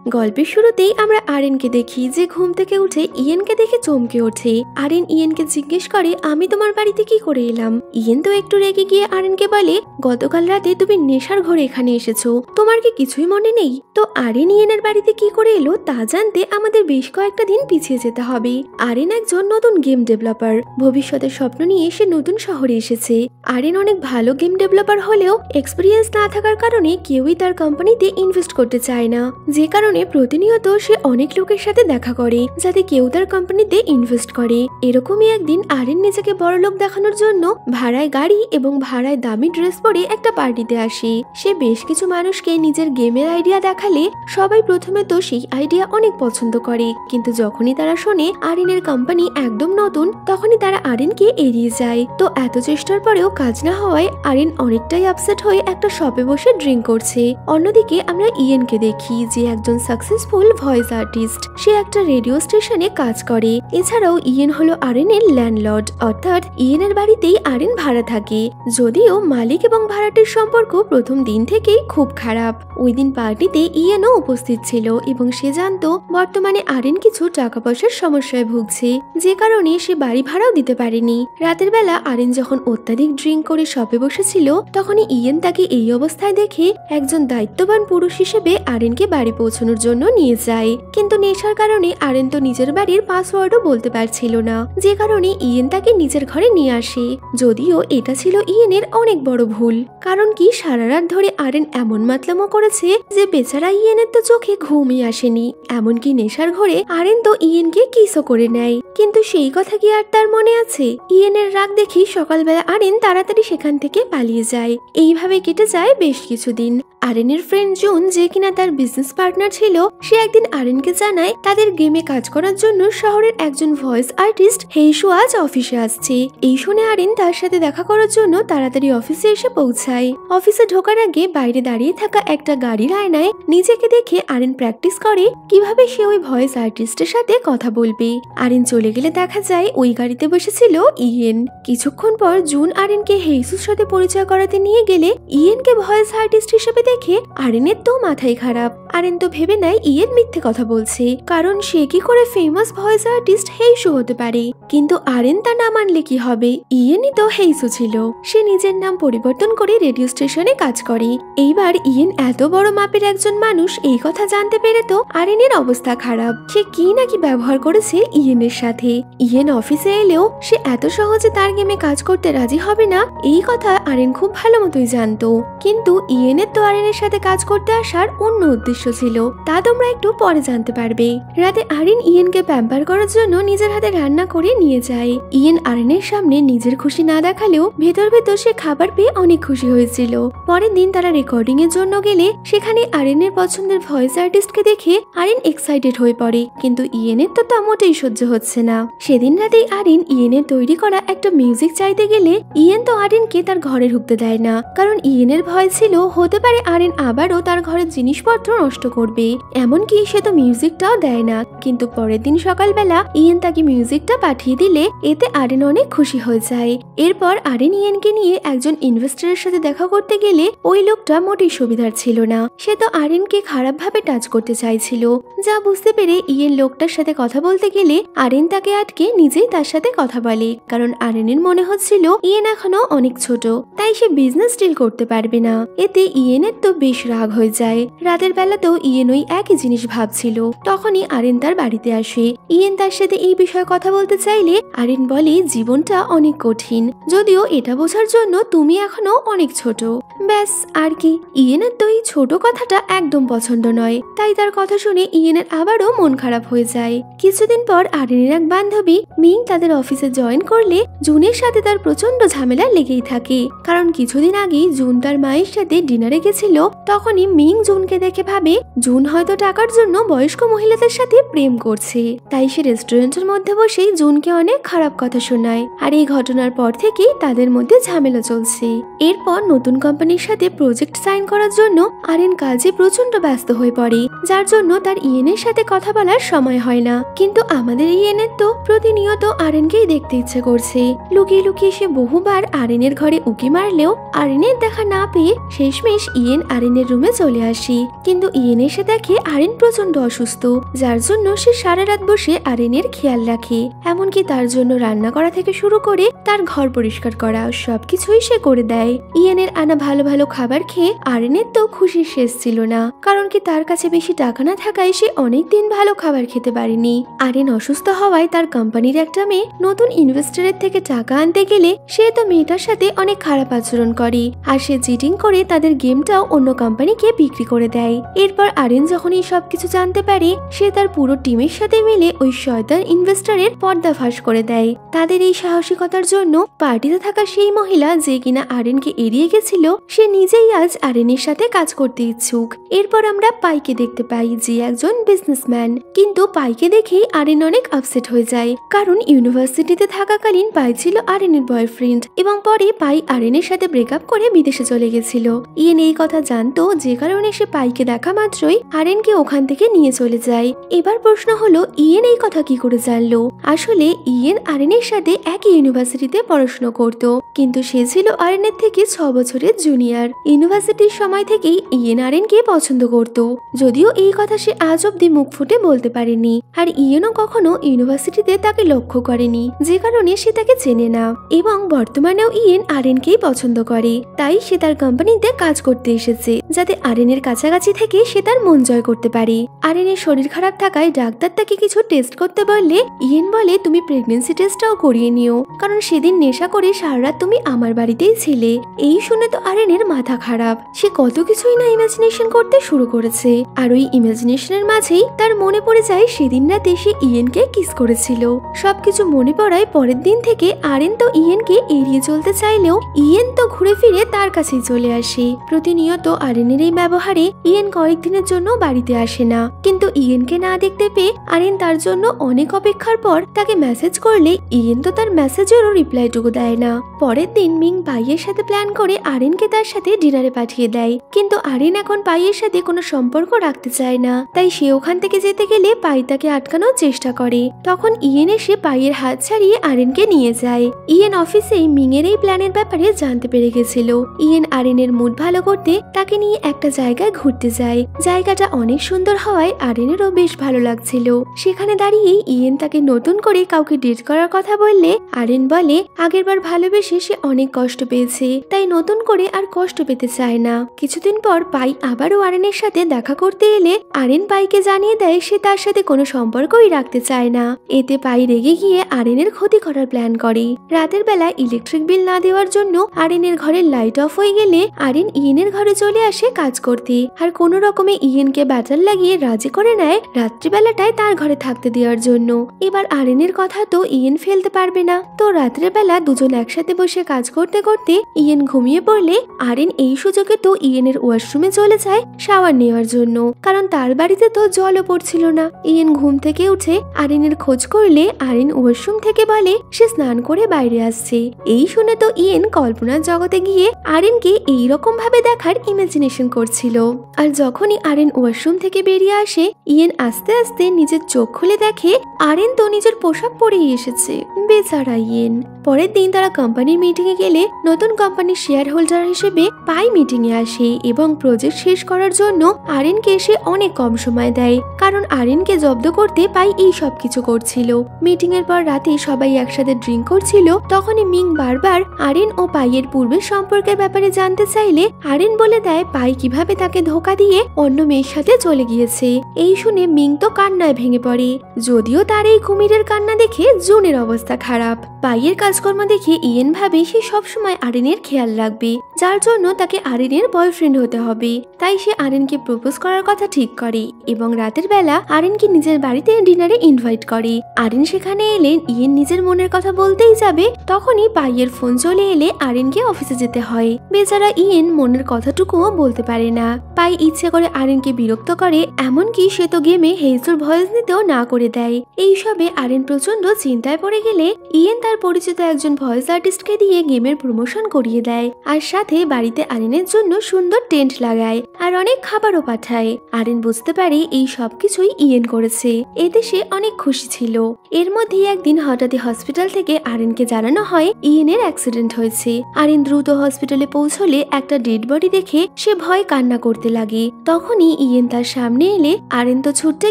গল্পের শুরুতেই আমরা আরেনকে দেখি যে ঘুম থেকে উঠে ইয়েনকে দেখে চমকে ওঠে। আরেন ইয়েনকে জিজ্ঞেস করে, আমি তোমার বাড়িতে কি করে এলাম? ইয়েন তো একটু রেগে গিয়ে আরেনকে বলে, গতকাল রাতে তুমি নেশার ঘরে এখানে এসেছো, তোমার কি কিছুই মনে নেই? তো আরেন ইয়েনের বাড়িতে কি করে এলো তা জানতে আমাদের বেশ কয়েকটা দিন পিছিয়ে যেতে হবে। আরেন একজন নতুন গেম ডেভেলপার, ভবিষ্যতের স্বপ্ন নিয়ে সে নতুন শহরে এসেছে। আরেন অনেক ভালো গেম ডেভেলপার হলেও এক্সপিরিয়েন্স না থাকার কারণে কেউই তার কোম্পানিতে ইনভেস্ট করতে চায় না, যে কারণে প্রতিনিয়ত সে অনেক লোকের সাথে দেখা করে যাতে কেউ তার কোম্পানিতে ইনভেস্ট করে। এরকমই একদিন আরেন নিজেকে বড়লোক দেখানোর জন্য ভাড়ায় গাড়ি এবং ভাড়ায় দামি ড্রেস পরে একটা পার্টিতে আসে। সে বেশ কিছু মানুষকে নিজের গেমের আইডিয়া দেখালে সবাই প্রথমে তো সেই আইডিয়া অনেক পছন্দ করে, কিন্তু যখনই তারা শোনে আরেনের কোম্পানি একদম নতুন তখনই তারা আরেনকে এড়িয়ে যায়। তো এত চেষ্টার পরেও কাজ না হওয়ায় আরেন অনেকটাই আপসেট হয়ে একটা শপে বসে ড্রিঙ্ক করছে। অন্যদিকে আমরা ইয়েনকে দেখি যে একজন সাকসেসফুল ভয়েস আর্টিস্ট। সে একটা রেডিও স্টেশনে কাজ করে। এছাড়াও ইয়েন হলো আরেনের ল্যান্ডলর্ড, অর্থাৎ ইয়েনের বাড়িতেই আরেন ভাড়া থাকে। যদিও মালিক এবং ভাড়াটির সম্পর্ক প্রথম দিন থেকেই খুব খারাপ। ওই দিন পার্টিতে ইয়েনও উপস্থিত ছিল এবং সে জানতো বর্তমানে আরেন কিছু টাকা পয়সার সমস্যায় ভুগছে, যে কারণে সে বাড়ি ভাড়াও দিতে পারেনি। রাতের বেলা আরেন যখন অত্যাধিক ড্রিঙ্ক করে শপে বসেছিল তখনই ইয়েন তাকে এই অবস্থায় দেখে একজন দায়িত্ববান পুরুষ হিসেবে আরেনকে বাড়ি পৌঁছানোর জন্য নিয়ে যায়। কিন্তু নেশার কারণে আরেন তো নিজের বাড়ির পাসওয়ার্ডও বলতে পারছিল না, যে কারণে ইয়েন তাকে নিজের ঘরে নিয়ে আসে। যদিও এটা ছিল ইয়েনের অনেক বড় ভুল, কারণ কি সারা রাত ধরে আরেন এমন মাতলামো করেছে যে বেচারা ইয়েনের তো চোখে ঘুমই আসেনি। এমনকি নেশার ঘরে আরেন তো ইয়েনকে কিসও করে নেয়, কিন্তু সেই কথা কি আর তার মনে আছে? ইয়েনের রাগ দেখি সকালবেলা আরেন তাড়াতাড়ি সেখান থেকে পালিয়ে যায়। এইভাবে কেটে যায় বেশ কিছুদিন। আরেনের ফ্রেন্ড জুন, যে কিনা তার বিজনেস পার্টনার ছিল, সে একদিন আরেনকে জানায় তাদের গেমে কাজ করার জন্য শহরের একজন ভয়েস আর্টিস্ট হেইশু আজ অফিসে আসছে। এই শুনে আরেন তার সাথে দেখা করার জন্য তাড়াতাড়ি অফিসে এসে পৌঁছায়। অফিসে ঢোকার আগে বাইরে দাঁড়িয়ে থাকা একটা গাড়ির আয়নায় নিজেকে দেখে আরেন প্র্যাকটিস করে কিভাবে সে ওই ভয়েস আর্টিস্টের সাথে কথা বলবে। আরেন চলে গেলে দেখা যায় ওই গাড়িতে বসেছিল ইয়েন। কিছুক্ষণ পর জুন আরেনকে হেইসুর সাথে পরিচয় করাতে নিয়ে গেলে ইয়েনকে ভয়েস আর্টিস্ট হিসেবে দেখে আরেনের তো মাথায় খারাপ। আরেন তো ভেবে নেয় ইয়েন মিথ্যে কথা বলছে, কারণ সে কি করে ফেমাস ভয়েস আর্টিস্ট হেইসু হতে পারে। কিন্তু আরেন তা না মানলে কি হবে, ইয়েনই তো হেইসু ছিল। সে নিজের নাম পরিবর্তন করে রেডিও স্টেশনে কাজ করে। এইবার ইয়েন এত বড় মাপের একজন মানুষ এই কথা জানতে পেরে তো আরেনের অবস্থা খারাপ। সে কি নাকি ব্যবহার করেছে ইয়েনের সাথে। ইয়েন অফিসে এলেও সে এত সহজে তার গেমে কাজ করতে রাজি হবে না, এই কথা আরেন খুব ভালো মতোই জানতো। কিন্তু ইয়েনের তো আরেনের সাথে কাজ করতে আসার অন্য উদ্দেশ্য ছিল, তা তোমরা একটু পরে জানতে পারবে। রাতে আরেন ইয়েনকে প্যাম্পার করার জন্য নিজের হাতে রান্না করে নিয়ে যায়। ইয়েন আরেনের সামনে নিজের খুশি না দেখালেও ভেতর ভেতর সে খাবার পেয়ে অনেক খুশি হয়েছিল। পরের দিন তারা রেকর্ডিং এর জন্য গেলে সেখানে আরেনের পছন্দের ভয়েস আর্টিস্টকে দেখে আরেন এক্সাইটেড হয়ে পড়ে, কিন্তু ইয়েনের তো তা মোটেই সহ্য হচ্ছে না। সেদিন রাতেই আরেন ইয়েনের তৈরি করা একটা মিউজিক চাইতে গেলে ইয়েন তো আরেনকে তার ঘরে ঢুকতে দেয় না, কারণ ইয়েনের ভয় ছিল হতে পারে আরেন আবারও তার ঘরের জিনিসপত্র নষ্ট করবে। এমনকি সে তো মিউজিকটাও দেয় না। কিন্তু পরের দিন সকালবেলা ইয়েন তাকে মিউজিকটা পাঠিয়ে দিলে এতে আরেন অনেক খুশি হয়ে যায়। এরপর আরেন ইয়েনকে নিয়ে একজন ইনভেস্টরের সাথে দেখা করতে গেলে ওই লোকটা মোটেই সুবিধার ছিল না। সে তো আরেনকে খারাপ ভাবে টাচ করতে চাইছিল, যা বুঝতে পেরে ইয়েন লোকটার সাথে কথা বলতে গেলে আরেন তাকে আটকে নিজেই তার সাথে কথা বলে, কারণ আরেনের মনে হচ্ছিল ইয়েন এখনো অনেক ছোট, তাই সে বিজনেস ডিল করতে পারবে না। এতে ইয়েনের তো বেশ রাগ হয়ে যায়। রাতের বেলাতেও ইয়েন ওই একই জিনিস ভাবছিল। তখনই আরেন তার বাড়িতে আসে। ইয়েন তার সাথে এই বিষয়ে কথা বলতে চাইলে আরেন বলে জীবনটা অনেক কঠিন, যদিও এটা বোঝার জন্য তুমি এখনো অনেক ছোট। ব্যাস আর কি। ইয়েনের তো এই ছোট কথাটা একদম পছন্দ নয়, তাই তার কথা শুনে ইয়েনের আবারও মন খারাপ হয়ে যায়। কিছুদিন পর আরেনের এক বান্ধবী মিং তাদের অফিসে জয়েন করলে জুনের সাথে তার প্রচন্ড ঝামেলা লেগেই থাকে, কারণ কিছুদিন আগেই জুন তার মায়ের সাথে ডিনারে গেছিল। তখনই মিং জুনকে দেখে ভাবে জুন হয়তো টাকার জন্য বয়স্ক মহিলাদের সাথে প্রেম করছে, তাই সে রেস্টুরেন্টের মধ্যে বসেই জুনকে অনেক খারাপ কথা শোনায়। আর এই ঘটনার পর থেকেই তাদের মধ্যে ঝামেলা চলছে। এরপর নতুন কোম্পানির সাথে প্রজেক্ট সাইন করার জন্য আরেন কাজে প্রচন্ড ব্যস্ত হয়ে পড়ে, যার জন্য তার ইয়েনের সাথে কথা বলার সময় হয় না। কিন্তু আমাদের ইয়েনের তো প্রতিনিয়ত আরেনকেই দেখতে ইচ্ছে করছে। লুকিয়ে লুকিয়ে সে বহুবার আরেনের ঘরে উকি মারলেও আরেনের দেখা না পেয়ে শেষমেশ ইয়েন আরেনের রুমে চলে আসে। কিন্তু ইয়েনের সাথে দেখে আরিন প্রচন্ড অসুস্থ, যার জন্য সে সারা রাত বসে আরিনের খেয়াল রাখে। এমনকি তার জন্য রান্না করা থেকে শুরু করে তার ঘর পরিষ্কার করা সবকিছুই সে করে দেয়। ইয়েনের আনা ভালো ভালো খাবার খেয়ে আরিনের তো খুশির শেষ ছিল না, কারণ কি তার কাছে বেশি টাকা না থাকায় সে অনেকদিন ভালো খাবার খেতে পারেনি। আরিন অসুস্থ হওয়ায় তার কোম্পানির একটা মেয়ে নতুন ইনভেস্টরের থেকে টাকা আনতে গেলে সে তো মেয়েটার সাথে অনেক খারাপ আচরণ করে, আর সে চিটিং করে তাদের গেমটাও অন্য কোম্পানিকে বিক্রি করে দেয়। এরপর আরিন যখন এই সবকিছু জানতে পারে, সে তার পুরো টিমের সাথে মিলে ওই শয়তান ইনভেস্টরের পর্দাফাশ করে দেয়। তাদের এই সাহসিকতার জন্য পার্টিতে থাকা সেই মহিলা যে কিনা আরিনকে এড়িয়ে গেছিল, সে নিজেই আজ আরিনের সাথে কাজ করতে ইচ্ছুক। এরপর আমরা পাইকে দেখতে পাই, যে একজন বিজনেসম্যান। কিন্তু পাইকে দেখেই আরিন অনেক আপসেট হয়ে যায়, কারণ ইউনিভার্সিটিতে থাকাকালীন পাই ছিল আরিনের বয়ফ্রেন্ড, এবং পরে পাই আরিনের সাথে ব্রেকআপ করে বিদেশে চলে গেছিল। ইয়েন এই কথা জানতো, যে কারণে সে পাইকে দেখা মাত্রই আরিনকে ওখান থেকে নিয়ে চলে যায়। এবার প্রশ্ন হলো, ইয়েন এই কথা কি করে জানলো? আসলে ইয়েন আরিনের সাথে একই ইউনিভার্সিটিতে পড়াশোনা করত, কিন্তু সে ছিল আরিনের থেকে 6 বছরের জুনিয়র। ইউনিভার্সিটির সময় থেকেই ইয়েন আরিনকে পছন্দ করত, যদিও এই কথা সে আজ অব্দি মুখ ফুটে বলতে পারেনি। আর ইয়েনও কখনো ইউনিভার্সিটিতে তাকে লক্ষ্য করেনি, যে কারণে সে তাকে চেনে না। এবং বর্তমানেও ইয়েন আরিনকেই পছন্দ করে, তাই সে তার কোম্পানিতে কাজ করতে এসেছে, যাতে আরিনের কাছাকাছি থেকে সে তার মন জয় করতে পারে। আরিনের শরীর খারাপ থাকায় ডাক্তার তাকে কিছু টেস্ট করতে বললে ইয়েন বলে, তুমি প্রেগনেন্সি টেস্টটাও করিয়ে নিও, কারণ সেদিন নেশা করে সারা রাত তুমি আমার বাড়িতেই ছিলে। এই শুনে তো আরিনের মাথা খারাপ, সে কত কিছুই না ইমাজিনেশন করতে শুরু করেছে। আর ওই ইমাজিনেশনের মাঝেই তার মনে পড়ে যায় সেদিন রাতে সে ইয়েনকে কিস করেছিল। সবকিছু মনে পড়ায় পরের দিন থেকে আরিন তো ইয়েনকে এড়িয়ে চলতে চাইলেও ইয়েন তো ঘুরে ফিরে তার কাছেই চলে আসে। প্রতিনিয়ত আরিনের এই ব্যবহারে ইয়েন কয়েকদিনের জন্য বাড়িতে আসে না, কিন্তু ইয়েনকে না দেখতে পেয়ে আরিন তার জন্য অনেক অপেক্ষার পর তাকে মেসেজ করলে ইয়েন তো তার মেসেজেরও রিপ্লাইটুকু দেয় না। পরের দিন মিং পাইয়ের সাথে প্ল্যান করে আরিনকে তার সাথে ডিনারে পাঠিয়ে দেয়, কিন্তু আরিন এখন পাইয়ের সাথে কোনো সম্পর্ক রাখতে চায় না, তাই সে ওখান থেকে যেতে গেলে পাই তাকে আটকানোর চেষ্টা করে। তখন ইয়েন এসে পাইয়ের হাত ছাড়িয়ে আরিনকে নিয়ে যায়। ইয়েন অফিসেই মিং এর এই প্ল্যানের ব্যাপারে জানতে পেরে গেছিল। ইয়েন আরিনের মুড ভালো করতে তাকে নিয়ে একটা জায়গায় ঘুরতে যায়। জায়গাটা অনেক সুন্দর হওয়ায় আরিনেরও বেশ ভালো লাগছিল। সেখানে দাঁড়িয়েই ইয়েন তাকে নতুন করে কাউকে ডেট করার কথা বললে আরিন বলে, আগেরবার ভালোবেসে সে অনেক কষ্ট পেয়েছে, তাই নতুন করে আর কষ্ট পেতে চায় না। কিছুদিন পর পাই আবারও আরিনের সাথে দেখা করতে এলে আরিন পাইকে জানিয়ে দেয় সে তার সাথে কোনো সম্পর্কই রাখতে চায় না। এতে পাই রেগে গিয়ে আরিনের ক্ষতি করার প্ল্যান করে। রাতের বেলা ইলেকট্রিক বিল না দেওয়ার জন্য আরিনের ঘরের লাইট অফ হয়ে গেলে আরিন ইয়েনের ঘরে চলে আসে কাজ করতে, আর কোনো রকমে ইয়েনকে ব্যাটার লাগিয়ে রাজি করে নেয় রাত্রিবেলাটায় তার ঘরে থাকতে দেওয়ার জন্য। এবার আরিনের কথা তো ইয়েন ফেলতে পারবে না, তো রাত্রের বেলা দুজন একসাথে বসে কাজ করতে করতে ইয়েন ঘুমিয়ে পড়লে আরিন এই সুযোগে তো ইয়েনের ওয়াশরুমে চলে যায় শাওয়ার নেওয়ার জন্য, কারণ তার বাড়িতে তো জলও পড়ছিল না। ইয়েন ঘুম থেকে উঠে আরিনের খোঁজ করলে আরিন ওয়াশরুম থেকে বলে সে স্নান করে বাইরে আসছে। এই শুনে তো ইয়েন কল্পনার জগতে গিয়ে আরিনকে এইরকম ভাবে দেখার ইমাজিনেশন করছিল। আর যখনই আরিন ওয়াশরুম থেকে বেরিয়ে আসে, ইয়েন আস্তে আস্তে নিজের চোখ খুলে দেখে আরিন তো নিজের পোশাক পরেই এসেছে। বেচারা ইয়েন। পরের দিন তারা কোম্পানির মিটিং এ গেলে নতুন কোম্পানির শেয়ার হোল্ডার হিসেবে পাই মিটিং এ আসে এবং প্রজেক্ট শেষ করার জন্য আরিনকে এসে অনেক কম সময় দেয়, কারণ আরিনকে জব্দ করতে পাই এই সব কিছু করছিল। মিটিং এর পর রাতে সবাই একসাথে ড্রিঙ্ক করছিল, তখনই মিং বারবার আরিন ও পাইয়ের পূর্বের সম্পর্কের ব্যাপারে জানতে চাইলে আরিন বলে দেয় পাই কিভাবে তাকে ধোকা দিয়ে অন্য মেয়ের সাথে চলে গিয়েছে। এই শুনে মিং তো কান্নায় ভেঙে পড়ে, যদিও তার এই কুমিরের কান্না দেখে জুনের অবস্থা খারাপ। পাইয়ের কাজকর্ম দেখে ইয়েন ভাবে সে সবসময় আরিনের খেয়াল রাখবে, যার জন্য তাকে আরিনের বয়ফ্রেন্ড হতে হবে। তাই সে আরিনকে প্রপোজ করার কথা ঠিক করে এবং রাতের বেলা আরিনকে নিজের বাড়িতে ডিনারে ইনভাইট করে। আরিন সেখানে এলে ইয়েন নিজের মনের কথা বলতেই যাবে, তখনই পাইয়ের ফোন চলে এলে আরিনকে অফিসে যেতে হয়। বেচারা ইয়েন মনের কথাটুকুও বলতে পারে না। পাই ইচ্ছে করে আরিনকে বিরক্ত করে, এমনকি সে তো গেমে হেইজুর ভয়েস নিতেও না করে দেয়। এইসবে আরিন প্রচন্ড চিন্তায় পড়ে গেলে ইয়েন তার পরিচিত একজন ভয়েস আর্টিস্টকে দিয়ে গেমের প্রমোশন করিয়ে দেয়, আর সাথে বাড়িতে আরিনের জন্য সুন্দর টেন্ট লাগায় আর অনেক খাবারও পাঠায়। আরিন বুঝতে পারে এই সবকিছুই ইয়েন করেছে, এতে সে অনেক খুশি ছিল। এর মধ্যে একদিন হঠাৎই হসপিটাল থেকে আরিনকে জানানো হয় ইয়েনের অ্যাক্সিডেন্ট হয়েছে। আরিন দ্রুত হসপিটালে পৌঁছলে একটা ডেড বডি দেখে সে সে ভয় কান্না করতে লাগে। তখনই ইয়েন তার সামনে এলে আরেন তো ছুটতে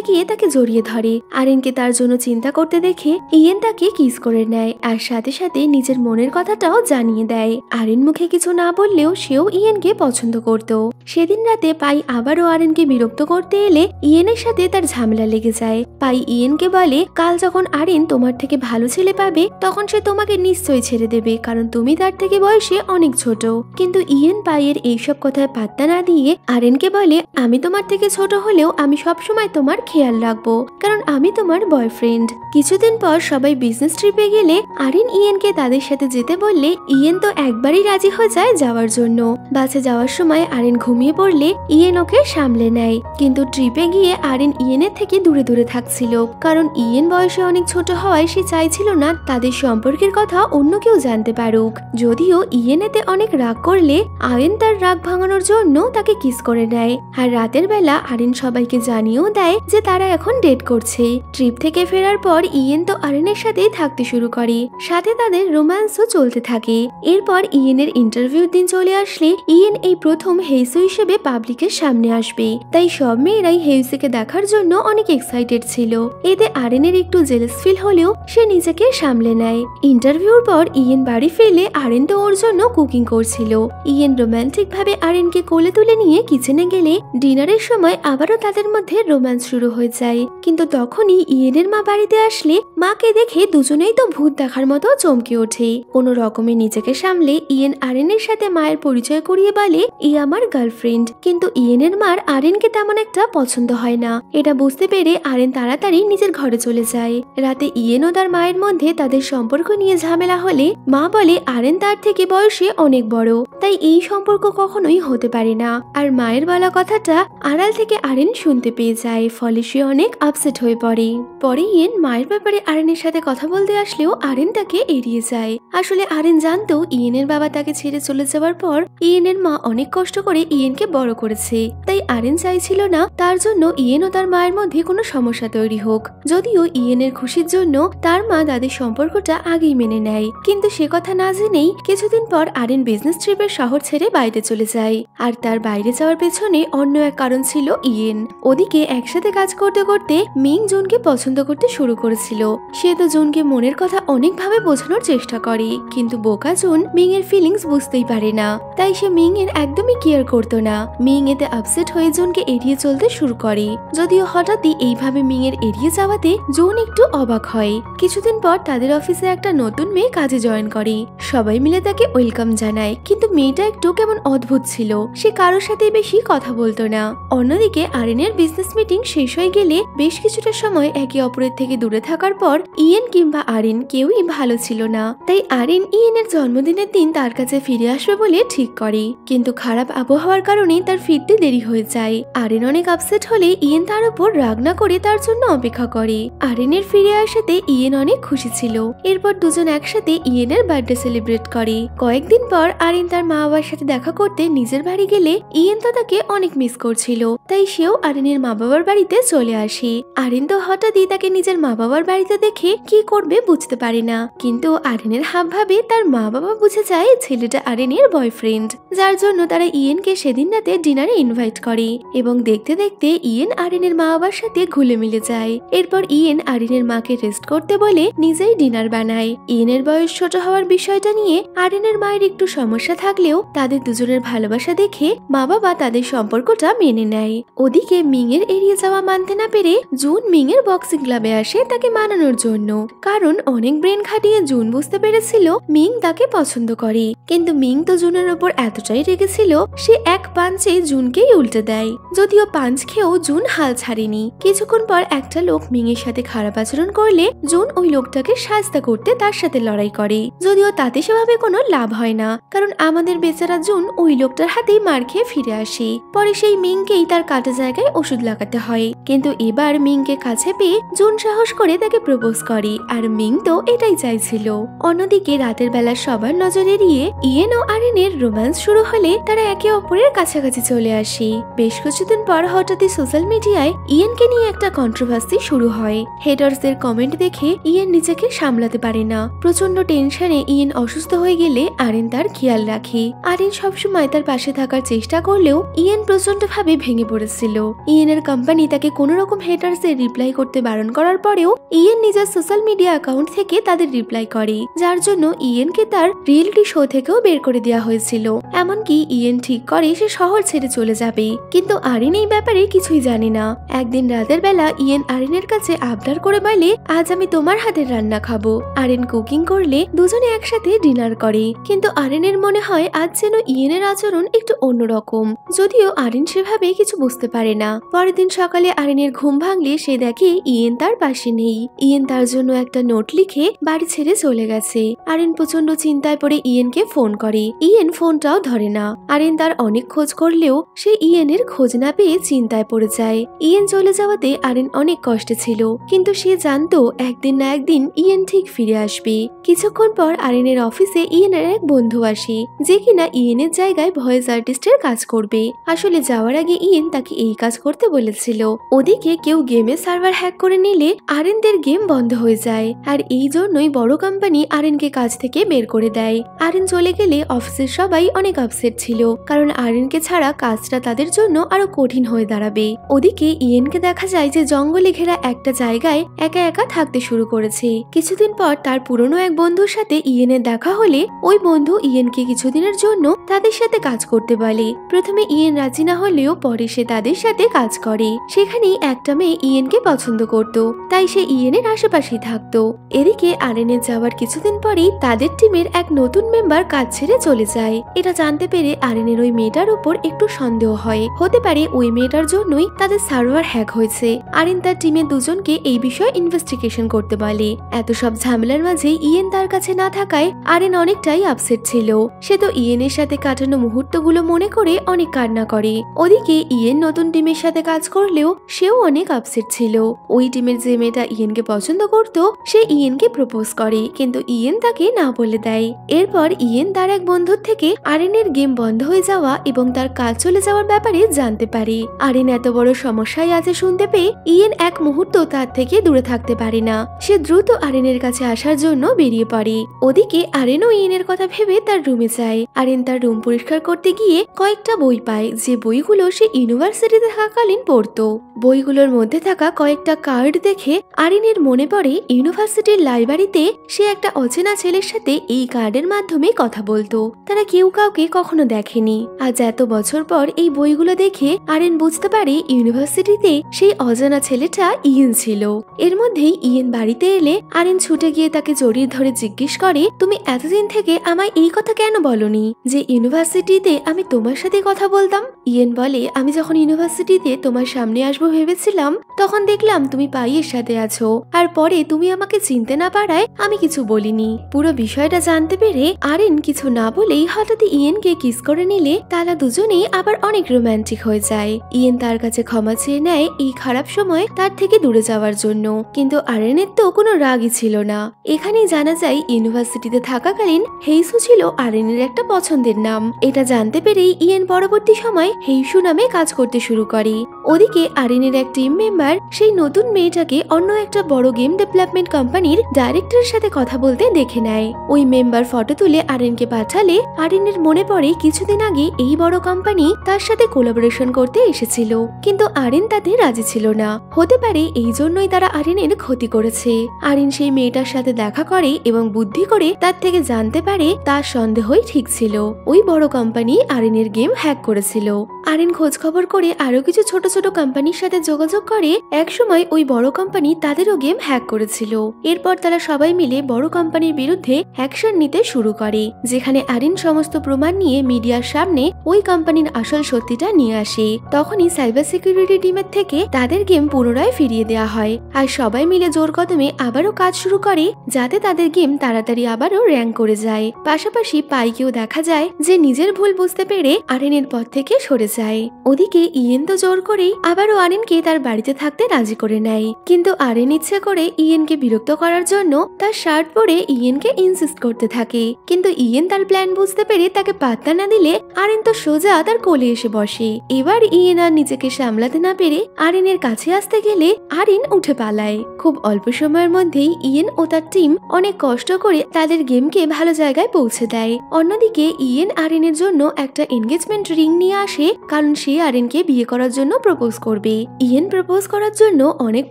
গিয়ে তাকে জড়িয়ে ধরে। আরেনকে তার জন্য চিন্তা করতে দেখে ইয়েন তাকে কিস করে নেয় আর সাথে সাথে নিজের মনের কথাটাও জানিয়ে দেয়। আরেন মুখে কিছু না বললেও সেও ইয়েনকে পছন্দ করত। সেদিন রাতে পাই আবারও আরেনকে বিরক্ত করতে এলে ইয়েনের সাথে তার ঝামেলা লেগে যায়। পাই ইয়েনকে বলে, কাল যখন আরেন তোমার থেকে ভালো ছেলে পাবে তখন সে তোমাকে নিশ্চয়ই ছেড়ে দেবে, কারণ তুমি তার থেকে বয়সে অনেক ছোট। কিন্তু ইয়েন পাইয়ের এইসব কথায় পাত্তা না দিয়ে আরেনকে বলে, আমি তোমার থেকে ছোট হলেও আমি সবসময় তোমার খেয়াল রাখবো, কারণ আমি তোমার বয়ফ্রেন্ড। কিছুদিন পর সবাই বিজনেস ট্রিপে গেলে আরেন ইয়েনকে তাদের সাথে যেতে বললে ইয়েন তো একবারই রাজি হয়ে যায় যাওয়ার জন্য। বাসে যাওয়ার সময় আরেন ঘুমিয়ে পড়লে ইয়েন ওকে সামলে নেয়, কিন্তু ট্রিপে গিয়ে আরেন ইয়েনের থেকে দূরে দূরে থাকছিল, কারণ ইয়েন বয়সে অনেক ছোট হওয়ায় সে চাইছিল না তাদের সম্পর্কের কথা অন্য কেউ জানতে পারুক। যদিও ইয়েন এতে অনেক রাগ করলে আরেন তার রাগ ভাঙানোর জন্য তাকে কিস করে নেয়। আর রাতের বেলা আরেন সবাইকে জানিয়েও দেয় যে তারা এখন ডেট করছে। ট্রিপ থেকে ফেরার পর ইয়েন তো আরেনের সাথেই থাকতে শুরু করে, সাথে তাদের রোম্যান্সও চলতে থাকে। এরপর ইয়েনের ইন্টারভিউর দিন চলে আসলে ইয়েন এই প্রথম হেইসু হিসেবে পাবলিকের সামনে আসবে, তাই সব মেয়েরাই হেইসুকে দেখার জন্য অনেক এক্সাইটেড ছিল। এতে আরেনের একটু জেলাস ফিল হলেও সে নিজেকে সামলে নেয়। ইন্টারভিউর পর ইয়েন বাড়ি ফিরলে আরেন তো ওর জন্য কুকিং করছিল। ইয়েন রোমান্টিক ভাবে আরেনকে কোলে তুলে নিয়ে কিচেনে গেলে ডিনারের সময় আবারও তাদের মধ্যে রোম্যান্স শুরু হয়ে যায়। কিন্তু তখনই ইয়েনের মা বাড়িতে আসলে মাকে দেখে দুজনেই তো ভূত দেখার মতো চমকে ওঠে। কোনো রকমে নিজেকে সামলে ইয়েন আরেনের সাথে মায়ের পরিচয় করিয়ে বলে, ই আমার গার্লফ্রেন্ড। কিন্তু ইয়েনের মার আরেনকে তেমন একটা পছন্দ হয় না। এটা বুঝতে পেরে আরেন তাড়াতাড়ি নিজের ঘরে চলে যায়। রাতে ইয়েন ও তার মায়ের মধ্যে তাদের সম্পর্ক নিয়ে ঝামেলা হলে মা বলে আরেন তার থেকে বয়সে অনেক বড়, তাই এই সম্পর্ক কখনোই হতে পারে না। আর মায়ের বলা কথাটা আড়াল থেকে আরেন শুনতে পেয়ে যায়, ফলে সে অনেক আপসেট হয়ে পড়ে। পরে ইয়েন মায়ের ব্যাপারে আরেনের সাথে কথা বলতে আসলেও আরেন তাকে এড়িয়ে যায়। আসলে আরেন জানতো ইয়েনের বাবা তাকে ছেড়ে চলে যাওয়ার পর ইয়েনের মা অনেক কষ্ট করে ইয়েনকে বড় করেছে, তাই আরেন চাইছিল না তার জন্য ইয়েন ও তার মায়ের মধ্যে কোনো সমস্যা তৈরি হোক। যদিও ইয়েনের খুশির জন্য তার মা তাদের সম্পর্কটা আগেই মেনে নেয়, কিন্তু সে কথা না জেনেই কিছুদিন পর আরেন বিজনেস ট্রিপের শহর ছেড়ে বাইরে চলে যায়। আর তার বাইরে যাওয়ার পেছনে অন্য এক কারণ ছিল ইয়েন। ওদিকে একসাথে কাজ করতে করতে মিং জুনকে পছন্দ করতে শুরু করেছিল। সে তো জুনকে মনের কথা অনেকভাবে বোঝানোর চেষ্টা করে, কিন্তু বোকা জুন মিং এর ফিলিংস বুঝতেই পারে না, তাই সে মিং এর একদমই কেয়ার করতো না। মিং এতে আপসেট হয়ে জুনকে এড়িয়ে চলতে শুরু করে। যদিও হঠাৎই এইভাবে মিং এর এড়িয়ে যাওয়াতে জুন একটু অবাক হয়। কিছুদিন পর তাদের অফিসে একটা নতুন মেয়ে কাজে জয়েন করে। সবাই মিলে তাকে ওয়েলকাম জানায়, কিন্তু মেয়েটা একটু কেমন অদ্ভুত ছিল, সে কারোর সাথে বেশি কথা বলতো না। অন্যদিকে আরেনের বিজনেস মিটিং শেষ হয়ে গেলে বেশ কিছুটা সময় একে অপরের থেকে দূরে থাকার পর ইয়েন কিংবা আরেন কেউই ভালো ছিল না, তাই আরেন ইয়েনের জন্মদিনের দিন তার কাছে ফিরে আসবে বলে ঠিক করে। কিন্তু খারাপ আবহাওয়ার কারণে তার ফিরতে দেরি হয়ে যায়। আরেন অনেক আপসেট হলে ইয়েন তার উপর রাগ না করে তার জন্য অপেক্ষা করে। আরেনের ফিরে আসাতে ইয়েন অনেক খুশি ছিল। এরপর দুজন একসাথে ইয়েনের বার্থডে সেলিব্রেট করে। কয়েকদিন পর আরেন তার মা বাবার সাথে দেখা করতে নিজের বাড়ি গেলে ইয়েন তো তাকে অনেক মিস করছিল, তাই সেও আরেনের মা বাবার বাড়িতে চলে আসে। আরেন তো হঠাৎই তাকে নিজের মা বাবার বাড়িতে দেখে কি করবে বুঝতে পারে না, কিন্তু আরেনের হাবভাবে তার মা বাবা বুঝে যায় ছেলেটা আরেনের বয়ফ্রেন্ড, যার জন্য তারা ইয়েনকে সেদিন রাতে ডিনারে ইনভাইট করে। এবং দেখতে দেখতে ইয়েন আরেনের মা বাবার সাথে ঘুলে মিলে যায়। এরপর ইয়েন আরেনের মাকে রেস্ট করতে বলে নিজেই ডিনার বানায়। ইয়েনের বয়স ছোট হওয়ার বিষয়টা নিয়ে আরেনের মায়ের একটু সমস্যা থাকলেও তাদের দুজনের ভালোবাসা দেখে মা বাবা তাদের সম্পর্কটা মেনে নেয়। ওদিকে মিং এর এড়িয়ে যাওয়া মানতে না পেরে জুন মিং এর বক্সিং ক্লাবে আসে তাকে মানানোর জন্য, কারণ অনেক ব্রেন খাটিয়ে জুন বুঝতে পেরেছিল মিং তাকে পছন্দ করে। কিন্তু মিং তো জুনের উপর এতটাই রেগেছিল সে এক পাঞ্চে জুনকেই উল্টে দেয়। যদিও পাঞ্চ খেয়েও জুন হাল ছাড়েনি। কিছুক্ষণ পর একটা লোক মিং এর সাথে খারাপ আচরণ করলে জুন ওই লোকটাকে সাহায্য করতে তার সাথে লড়াই করে। যদিও তাতে সেভাবে কোনো লাভ হয় না, কারণ আমাদের বেচারা জুন ওই লোকটার হাতেই মার খেয়ে ফিরে আসে। পরে সেই মিংকেই তার কাটা জায়গায় ওষুধ লাগাতে হয়। কিন্তু এবার মিংকে কাছে পেয়ে জুন সাহস করে তাকে প্রপোজ করে, আর মিং তো এটাই চাইছিল। অন্যদিকে রাতের বেলা সবার নজর এড়িয়ে ইয়েন ও আরেনের রোম্যান্স শুরু হলে তারা একে অপরের কাছাকাছি চলে আসে। বেশ কিছুদিন পর হঠাৎই সোশ্যাল মিডিয়ায় ইয়েনকে নিয়ে একটা কন্ট্রোভার্সি শুরু হয়। হেটার্সদের কমেন্ট দেখে ইয়েন নিজেকে সামলাতে পারে না। প্রচন্ড টেনশনে ইয়েন অসুস্থ হয়ে গেলে আরেন তার খেয়াল রাখে। আরেন সবসময় তার পাশে থাকার চেষ্টা করলেও ইয়েন প্রচন্ড ভাবে ভেঙে পড়েছিল। ইয়েনের কোম্পানি তাকে কোনো রকম হেটার্সের রিপ্লাই করতে বারণ করার পরেও ইয়েন নিজের সোশ্যাল মিডিয়া অ্যাকাউন্ট থেকে তাদের রিপ্লাই করে, যার জন্য ইয়েনকে তার রিয়েলিটি শো থেকেও বের করে দেওয়া হয়েছিল। এমনকি ইয়েন ঠিক করে সে শহর ছেড়ে চলে যাবে, কিন্তু আরেন এই ব্যাপারে কিছুই জানে না। একদিন রাতের বেলা ইয়েন আরেনের কাছে আবদার করে বলে, আজ আমি তোমার হাতের রান্না খাবো। আরেন কুকিং করলে দুজনে একসাথে ডিনার করে, কিন্তু আরেনের মনে হয় আজ যেন ইয়েনের আচরণ একটু অন্যরকম, যদিও আরেন সেভাবে কিছু বুঝতে পারে না। পরের দিন সকালে আরেনের ঘুম ভাঙলে সে দেখে ইয়েন তার পাশে নেই। ইয়েন তার জন্য একটা নোট লিখে বাড়ি ছেড়ে চলে গেছে। আরেন প্রচন্ড চিন্তায় পড়ে ইয়েনকে ফোন করে। ইয়েন ফোনটাও ধরে না। আরেন তার অনেক খোঁজ করলেও সে ইয়েনের খোঁজ না পেয়ে চিন্তায় পড়ে যায়। ইয়েন চলে যাওয়াতে আরেন অনেক কষ্টে ছিল, কিন্তু সে জানতো একদিন না একদিন ইয়েন ঠিক ফিরে আসবে। কিছুক্ষণ পর আরেনের অফিসে ইয়েনের এক বন্ধু আসে, যে কিনা ইয়েনের জায়গায় ভয়েস আর্টিস্টের কাজ করবে। আসলে যাওয়ার আগে ইয়েন তাকে এই কাজ করতে বলেছিল। ওদিকে কেউ গেমের সার্ভার হ্যাক করে নিলে আরেনদের গেম বন্ধ হয়ে যায়, আর এই জন্যই বড় কোম্পানি আরেনকে কাজ থেকে বের করে দেয়। আরেন চলে গেলে অফিসের সবাই অনেক আপসেট ছিল, কারণ আরেনকে ছাড়া কাজটা তাদের জন্য আরো কঠিন হয়ে দাঁড়াবে। ওদিকে ইয়েনকে দেখা যায় যে জঙ্গলে ঘেরা একটা জায়গায় একা একা থাকতে শুরু করেছে। কিছুদিন পর তার পুরনো এক বন্ধুর সাথে ইয়েনের দেখা হলে ওই বন্ধু ইয়েনকে কিছুদিনের জন্য তাদের সাথে কাজ করতে বলে। প্রথমে ইয়েন রাজি না হলেও পরে সে তাদের সাথে কাজ করে। সেখানেই একটা মেয়ে ইয়েনকে পছন্দ করত, তাই সে ইয়েনের আশেপাশেই থাকতো। এদিকে আরেনের যাওয়ার কিছুদিন পরেই তাদের টিমের এক নতুন মেম্বার কাজ ছেড়ে চলে যায়। এটা জানতে পেরে আরেনের ওই মেয়েটার উপর একটু সন্দেহ হয়, হতে পারে ওই মেয়েটার জন্যই তাদের সার্ভার হ্যাক হয়েছে। আরেন তার টিমের দুজনকে এই বিষয়ে ইনভেস্টিগেশন করতে বলে। এত সব ঝামেলার মাঝে ইয়েন তার কাছে না থাকায় আরেন অনেকটাই আপসেট ছিল। সে তো ইয়েনের সাথে কাটানো মুহূর্তগুলো মনে করে অনেক কান্না করে। ওদিকে ইয়েন নতুন টিমের সাথে কাজ করলেও সেও অনেক আপসেট ছিল। ওই টিমের যে মেয়েটা ইয়েনকে পছন্দ করত সে ইয়েনকে প্রপোজ করে, কিন্তু ইয়েন তাকে না বলে দেয়। এরপর ইয়েন তার এক বন্ধুর থেকে আরেনের গেম বন্ধ হয়ে যাওয়া এবং তার কাজ চলে যাওয়ার ব্যাপারে জানতে পারে। আরেন এত বড় সমস্যায় আছে শুনতে পেয়ে ইয়েন এক মুহূর্ত তার থেকে দূরে থাকতে পারে না। সে দ্রুত আরেনের কাছে আসার জন্য বেরিয়ে পড়ে। ওদিকে আরেনও ইয়েনের কথা ভেবে তার রুমে যায়। আরেন তার রুম পরিষ্কার করতে গিয়ে কয়েকটা বই পায়, যে বইগুলো সে ইউনিভার্সিটিতে থাকাকালীন পড়তো। বইগুলোর মধ্যে থাকা কয়েকটা কার্ড দেখে আরেনের মনে পড়ে ইউনিভার্সিটির লাইব্রেরিতে সে একটা অচেনা ছেলের সাথে এই কার্ডের মাধ্যমে কথা বলতো। তারা কেউ কাউকে কখনো দেখেনি। আজ এত বছর পর এই বইগুলো দেখে আরেন বুঝতে পারে ইউনিভার্সিটিতে সেই অজানা ছেলেটা ইয়েন ছিল। এর মধ্যেই ইয়েন বাড়িতে এলে আরেন ছুটে গিয়ে তাকে জড়িয়ে ধরে জিজ্ঞেস করে, তুমি এতদিন থেকে আমায় এই কথা কেন বলনি যে ইউনিভার্সিটিতে আমি তোমার সাথে কথা বলতাম? ইয়েন বলে, আমি যখন ইউনিভার্সিটিতে তোমার সামনে আসবো ভেবেছিলাম, তখন দেখলাম তুমি পাইয়ের সাথে আছো, আর পরে তুমি আমাকে চিনতে না পারায় আমি কিছু বলিনি। পুরো বিষয়টা জানতে পেরে আরেন কিছু না বলেই হঠাৎ ইয়েনকে কিস করে নিলে তারা দুজনেই আবার অনেক রোমান্টিক হয়ে যায়। ইয়েন তার কাছে ক্ষমা চেয়ে নেয় এই খারাপ সময় তার থেকে দূরে যাওয়ার জন্য, কিন্তু আরেনের তো কোনো রাগই ছিল না। এখানেই জানা যায় ইউনিভার্সিটিতে থাকাকালীন হেইসু ছিল আরেনের একটা পছন্দের নাম। এটা জানতে পেরেই ইয়েন পরবর্তী সময় হেইসু নামে কাজ করতে শুরু করে। ওদিকে আরেনের এক টিম মেম্বার সেই নতুন মেয়েটাকে অন্য একটা বড় গেম ডেভেলপমেন্ট কোম্পানির ডাইরেক্টরের সাথে কথা বলতে দেখে নেয়। ওই মেম্বার ফটো তুলে আরেনকে পাঠালে আরেনের মনে পড়ে কিছুদিন আগে এই বড় কোম্পানি তার সাথে কোলাবোরেশন করতে এসেছিল, কিন্তু আরেন তাতে রাজি ছিল না। হতে পারে এই জন্যই তারা আরেনের ক্ষতি করেছে। আরেন সেই মেয়েটার সাথে দেখা করে এবং বুদ্ধি করে তার থেকে জানতে পারে তার সন্দেহই ঠিক ছিল, ওই বড় কোম্পানি আরেনের গেম হ্যাক করেছিল। আরেন খোঁজ খবর করে আরো কিছু ছোট ছোট কোম্পানির সাথে যোগাযোগ করে একসময় ওই বড় কোম্পানি তাদেরও গেম হ্যাক করেছিল। এরপর তারা সবাই মিলে বড় কোম্পানির বিরুদ্ধে অ্যাকশন নিতে শুরু করে, যেখানে আরেন সমস্ত প্রমাণ নিয়ে মিডিয়ার সামনে ওই কোম্পানির আসল সত্যিটা নিয়ে আসে। তখনই সাইবার সিকিউরিটি টিমের থেকে তাদের গেম পুনরায় ফিরিয়ে দেওয়া হয়, আর সবাই মিলে জোর কদমে আবারও কাজ শুরু করে যাতে তাদের গেম তাড়াতাড়ি আবারও র্যাঙ্ক করে যায়। পাশাপাশি পাইকেও দেখা যায় যে নিজের ভুল বুঝতে পেরে আরেনের পথ থেকে সরে যায়। ওদিকে ইয়েন তো জোর করেই আবারও আরেনকে তার বাড়িতে থাকতে রাজি করে নেয়। কিন্তু আরেন ইচ্ছে করে ইয়েনকে বিরক্ত করার জন্য তার শার্ট পরে ইয়েনকে ইনসিস্ট করতে থাকে। কিন্তু ইয়েন তার প্ল্যান বুঝতে পেরে তাকে পাত্তা না দিলে আরেন তো সোজা তার কোলে এসে বসে। এবার ইয়েন আর নিজেকে সামলাতে না পেরে আরেনের কাছে আসতে গেলে আরেন উঠে পালায়। খুব অল্প সময়ের মধ্যেই ইয়েন ও তার টিম অনেক কষ্ট করে তাদের গেমকে ভালো জায়গায় পৌঁছে দেয়। অন্যদিকে ইয়েন আরেনের জন্য একটা এনগেজমেন্ট রিং নিয়ে আসে, কারণ সে আরেনকে বিয়ে করার জন্য প্রপোজ করবে। ইয়েন প্রপোজ করার জন্য অনেক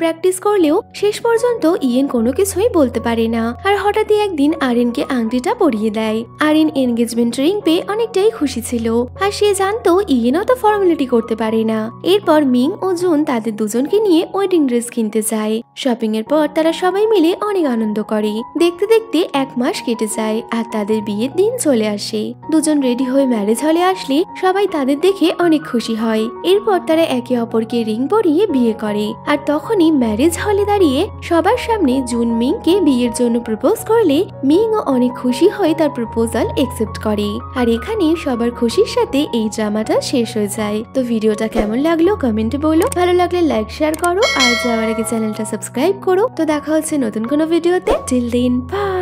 প্র্যাকটিস করলেও শেষ পর্যন্ত ইয়েন কোনো কিছুই বলতে পারে না। আর হঠাৎই একদিন আরেনকে আংটিটা পরিয়ে দেয়। আরেন এনগেজমেন্ট রিং পেয়ে অনেকটাই খুশি ছিল, আর সে জানতো ইয়েনও তো ফর্মালিটি করতে পারে না। এরপর মিং ও জুন তাদের দুজনকে নিয়ে ওয়েডিং ড্রেস কিনতে যায়। শপিং এর পর তারা সবাই মিলে অনেক আনন্দ করে। দেখতে দেখতে 1 মাস কেটে যায় আর তাদের বিয়ের দিন চলে আসে। দুজন রেডি হয়ে ম্যারেজ হলে আসলে সবাই তাদের দেখে অনেক খুশি হয়। এরপর তারা একে অপরকে রিং পরিয়ে বিয়ে করে। আর তখনই ম্যারেজ হলে দাঁড়িয়ে সবার সামনে জুন মিংকে বিয়ের জন্য প্রপোজ করলে মিংও অনেক খুশি হয়ে তার প্রপোজাল একসেপ্ট করে। আর এখানে সবার খুশির সাথে এই ড্রামাটা শেষ হয়ে যায়। তো ভিডিওটা কেমন লাগলো কমেন্টে বলো, ভালো লাগলে লাইক শেয়ার করো, আর যাওয়ার আগে চ্যানেলটা সাবস্ক্রাইব করো। তো দেখা হচ্ছে নতুন কোনো ভিডিওতে। Till then by.